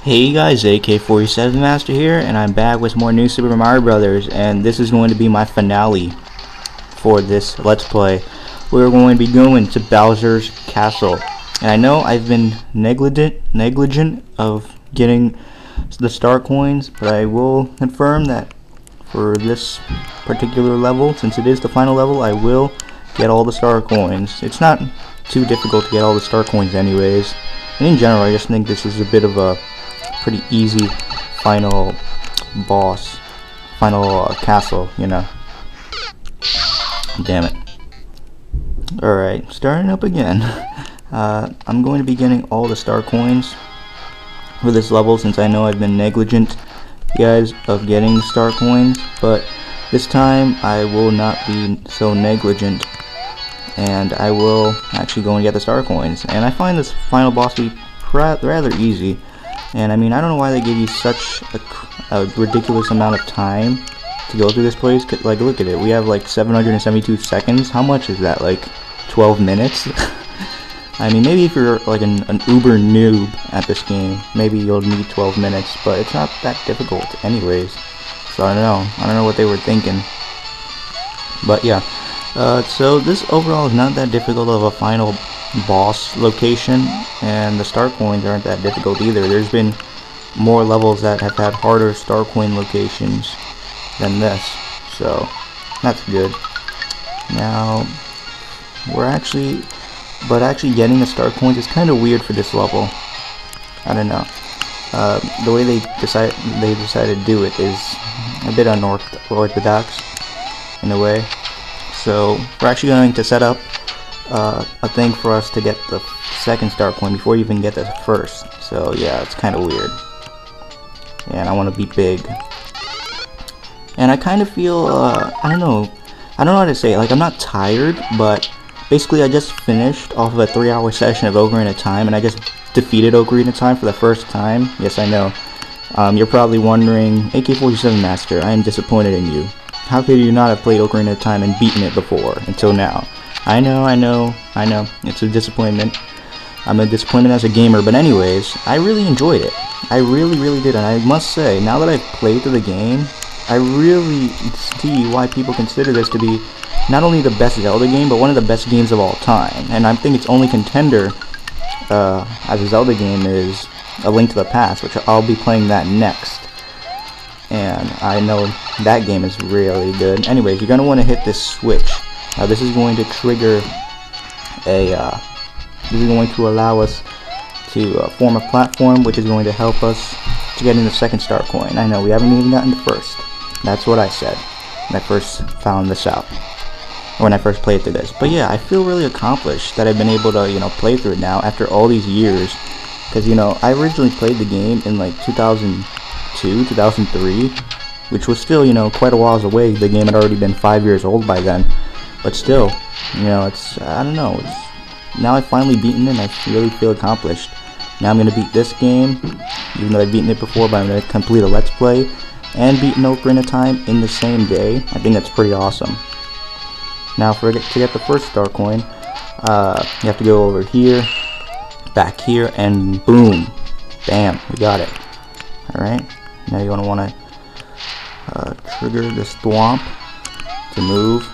Hey guys, AK-47 Master here, and I'm back with more new Super Mario Brothers, and this is going to be my finale for this Let's Play. We're going to be going to Bowser's Castle, and I know I've been negligent of getting the star coins, but I will confirm that for this particular level, since it is the final level, I will get all the star coins. It's not too difficult to get all the star coins anyways, and in general I just think this is a bit of a pretty easy final castle, you know. Damn it. Alright, starting up again. I'm going to be getting all the star coins for this level, since I know I've been negligent, guys, of getting star coins, but this time I will not be so negligent, and I will actually go and get the star coins. And I find this final boss to be rather easy. And I mean, I don't know why they give you such a ridiculous amount of time to go through this place. Like, look at it. We have like 772 seconds. How much is that? Like 12 minutes? I mean, maybe if you're like an uber noob at this game, maybe you'll need 12 minutes. But it's not that difficult anyways. So I don't know. I don't know what they were thinking. But yeah. So this overall is not that difficult of a final boss location, and the star coins aren't that difficult either. There's been more levels that have had harder star coin locations than this, so that's good. Now actually getting the star coins is kind of weird for this level. I don't know. The way they decided to do it is a bit unorthodox in a way. So we're actually going to set up a thing for us to get the second star coin before you even get the first. So yeah, it's kind of weird. And I want to be big. And I kind of feel, I don't know how to say it. Like, I'm not tired, but basically I just finished off of a 3-hour session of Ocarina of Time, and I just defeated Ocarina of Time for the first time. Yes, I know. You're probably wondering, AK-47 Master, I am disappointed in you. How could you not have played Ocarina of Time and beaten it before, until now? I know, it's a disappointment. I'm a disappointment as a gamer, but anyways, I really enjoyed it. I really did, and I must say, now that I've played through the game, I really see why people consider this to be not only the best Zelda game, but one of the best games of all time. And I think its only contender as a Zelda game is A Link to the Past, which I'll be playing that next. And I know that game is really good. Anyways, you're going to want to hit this switch. Now this is going to trigger this is going to allow us to form a platform, which is going to help us to get in the second star coin. I know, we haven't even gotten the first. That's what I said when I first found this out, or when I first played through this. But yeah, I feel really accomplished that I've been able to, you know, play through it now after all these years. Because, you know, I originally played the game in like 2002, 2003, which was still, you know, quite a while away. The game had already been 5 years old by then. But still, you know, I don't know, now I've finally beaten it, and I really feel accomplished. Now I'm going to beat this game, even though I've beaten it before, but I'm going to complete a Let's Play, and beat Ocarina of Time in the same day. I think that's pretty awesome. Now, to get the first star coin, you have to go over here, back here, and boom, bam, we got it. Alright, now you're going to want to trigger this thwomp to move.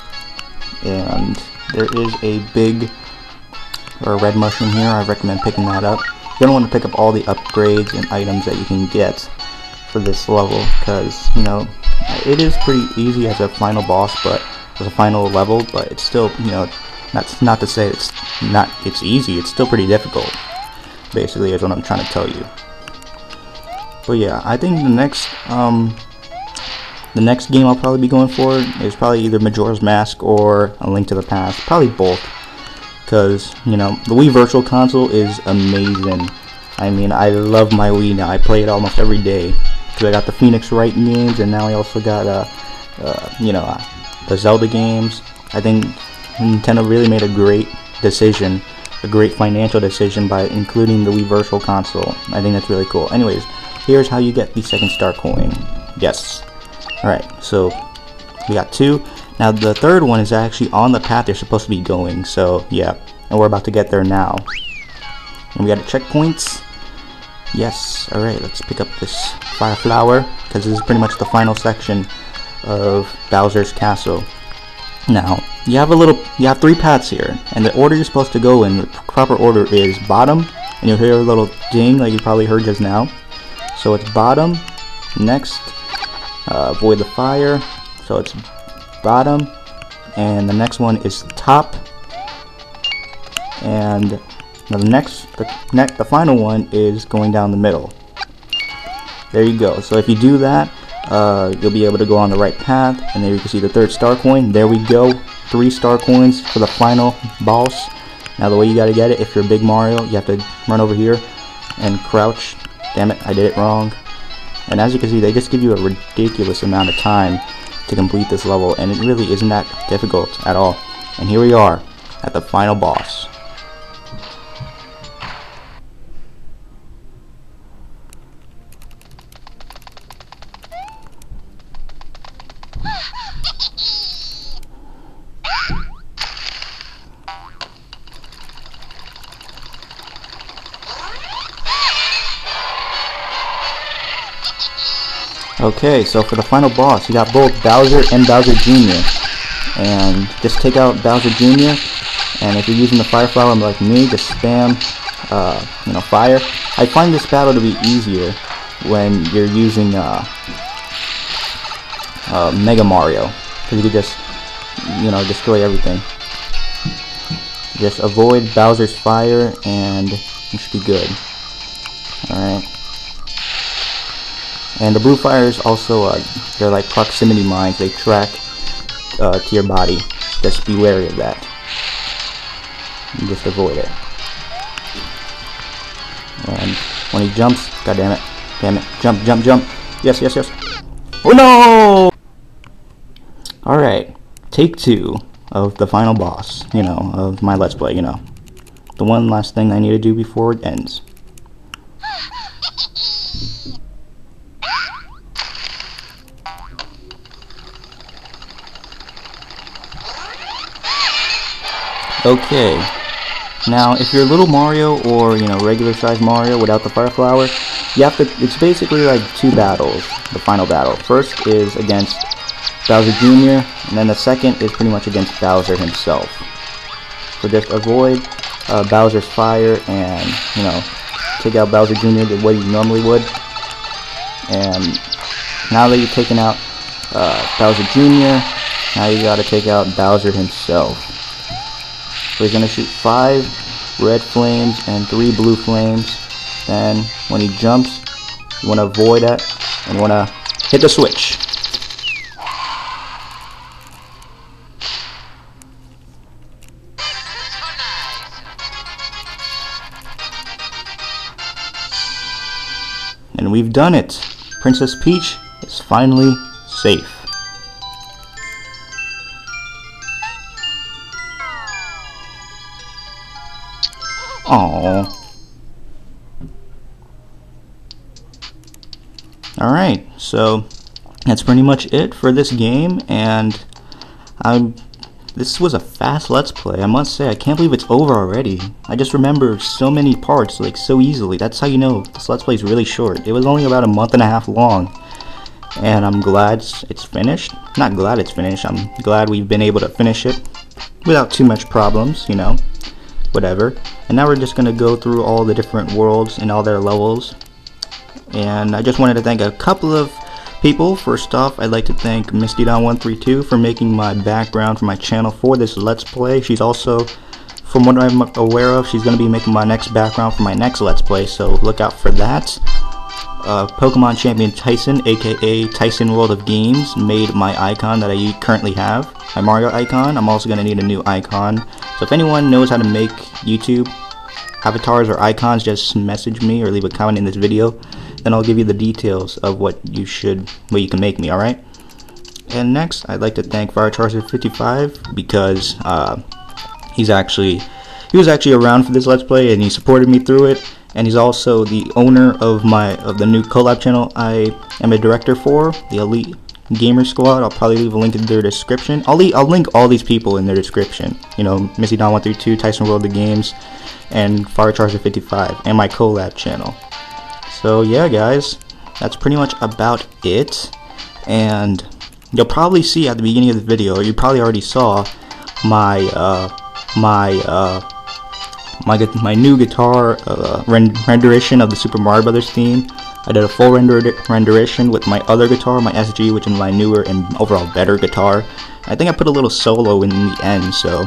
And there is a big red mushroom here. I recommend picking that up. You're going to want to pick up all the upgrades and items that you can get for this level, because, you know, it is pretty easy as a final boss, but as a final level, but it's still, you know, that's not to say it's easy. It's still pretty difficult, basically, is what I'm trying to tell you. But yeah, I think the next game I'll probably be going for is probably either Majora's Mask or A Link to the Past. Probably both. Because, you know, the Wii Virtual Console is amazing. I mean, I love my Wii now. I play it almost every day. Because I got the Phoenix Wright games, and now I also got, you know, the Zelda games. I think Nintendo really made a great decision, a great financial decision by including the Wii Virtual Console. I think that's really cool. Anyways, here's how you get the second star coin. Yes. Alright, so we got 2. Now the third one is actually on the path you're supposed to be going, so yeah, and we're about to get there now. And we got checkpoints, Yes, alright, let's pick up this fire flower, because this is pretty much the final section of Bowser's castle. Now, you have 3 paths here, and the order you're supposed to go in, the proper order is bottom, and you'll hear a little ding like you probably heard just now. So it's bottom, next, avoid the fire, so it's bottom, and the next one is top, and the final one is going down the middle. There you go. So if you do that, you'll be able to go on the right path, and there you can see the 3rd star coin. There we go, 3 star coins for the final boss. Now the way you gotta get it, if you're Big Mario, you have to run over here and crouch. Damn it, I did it wrong. And as you can see, they just give you a ridiculous amount of time to complete this level, and it really isn't that difficult at all. And here we are at the final boss. Okay, so for the final boss, you got both Bowser and Bowser Jr. And just take out Bowser Jr. And if you're using the fire flower like me, just spam, fire. I find this battle to be easier when you're using Mega Mario, because you could just, destroy everything. Just avoid Bowser's fire, and you should be good. All right. And the blue fires also, they're like proximity mines. They track to your body. Just be wary of that. And just avoid it. And when he jumps, god damn it, jump, jump, jump. Yes, yes, yes. Oh no! Alright, take 2 of the final boss, of my Let's Play, The one last thing I need to do before it ends. Okay, now if you're Little Mario or regular size Mario without the fire flower, it's basically like 2 battles, the final battle. First is against Bowser Jr., and then the second is pretty much against Bowser himself. So just avoid Bowser's fire and take out Bowser Jr. the way you normally would. And now that you've taken out Bowser Jr., now you gotta take out Bowser himself. So he's going to shoot 5 red flames and 3 blue flames. Then when he jumps, you want to avoid that and you want to hit the switch. And we've done it. Princess Peach is finally safe. Aww. Alright, so that's pretty much it for this game, and this was a fast Let's Play. I must say, I can't believe it's over already. I just remember so many parts, like, so easily. That's how you know this Let's Play is really short. It was only about a month and a half long, and I'm glad it's finished. Not glad it's finished, I'm glad we've been able to finish it without too much problems, whatever. And now we're just going to go through all the different worlds and all their levels. And I just wanted to thank a couple of people. First off, I'd like to thank MistyDon132 for making my background for my channel for this Let's Play. She's also, from what I'm aware of, she's going to be making my next background for my next Let's Play, so look out for that. Pokemon Champion Tyson, aka tysonsworldOfGames, made my icon that I currently have, my Mario icon. I'm also going to need a new icon, so if anyone knows how to make YouTube avatars or icons, just message me or leave a comment in this video, then I'll give you the details of what you can make me, alright? And next, I'd like to thank FireCharger55 because he was actually around for this Let's Play and he supported me through it. And he's also the owner of the new collab channel I am a director for, the Elite Gamer Squad. I'll probably leave a link in their description. I'll link all these people in their description. MistyDon132, TysonsWorldOfGames, and FireCharger55, and my collab channel. So yeah, guys, that's pretty much about it. And you'll probably see at the beginning of the video, or you probably already saw my my new guitar rendition of the Super Mario Brothers theme. I did a full rendition with my other guitar, my SG, which is my newer and overall better guitar. I think I put a little solo in the end, so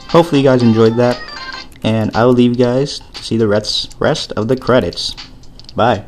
hopefully you guys enjoyed that. And I will leave you guys to see the rest of the credits. Bye.